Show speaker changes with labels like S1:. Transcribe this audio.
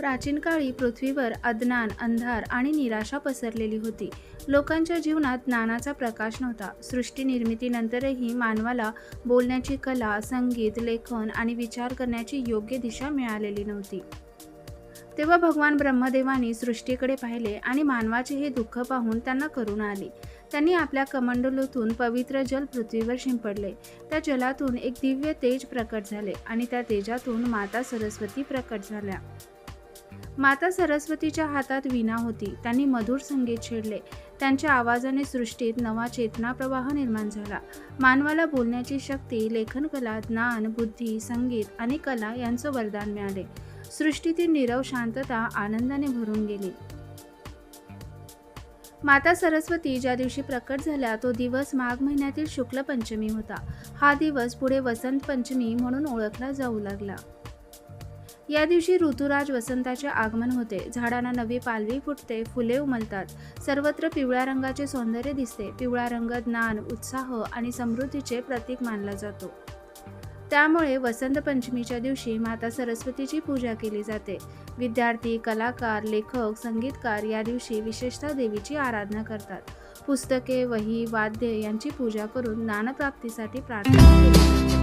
S1: प्राचीन काळी पृथ्वीवर अज्ञान, अंधार आणि निराशा पसरलेली होती. लोकांच्या जीवनात ज्ञानाचा प्रकाश नव्हता. सृष्टी निर्मितीनंतरही मानवाला बोलण्याची कला, संगीत, लेखन आणि विचार करण्याची योग्य दिशा मिळालेली नव्हती. तेव्हा भगवान ब्रह्मदेवानी सृष्टीकडे पाहिले आणि मानवाचे हे दुःख पाहून त्यांना करुणा आली. त्यांनी आपल्या कमंडलूतून पवित्र जल पृथ्वीवर शिंपडले. त्या जलातून एक दिव्य तेज प्रकट झाले आणि त्या तेजातून माता सरस्वती प्रकट झाल्या. माता सरस्वतीच्या हातात वीणा होती. त्यांनी मधुर संगीत छेडले. त्यांच्या आवाजाने सृष्टीत नवा चेतना प्रवाह निर्माण झाला. मानवाला बोलण्याची शक्ती, लेखनकला, ज्ञान, बुद्धी, संगीत आणि कला यांचं वरदान मिळाले. सृष्टीतील नीरव शांतता आनंदाने भरून गेली. माता सरस्वती ज्या दिवशी प्रकट झाल्या तो दिवस माघ महिन्यातील शुक्ल पंचमी होता. हा दिवस पुढे वसंत पंचमी म्हणून ओळखला जाऊ लागला. या दिवशी ऋतुराज वसंताचे आगमन होते. झाडांना नवी पालवी फुटते, फुले उमलतात. सर्वत्र पिवळ्या रंगाचे सौंदर्य दिसते. पिवळा रंग ज्ञान, उत्साह आणि समृद्धीचे प्रतीक मानला जातो. त्यामुळे वसंत पंचमीच्या दिवशी माता सरस्वतीची पूजा केली जाते. विद्यार्थी, कलाकार, लेखक, संगीतकार या दिवशी विशेषतः देवीची आराधना करतात. पुस्तके, वही, वाद्य यांची पूजा करून ज्ञानप्राप्तीसाठी प्रार्थना केली जाते.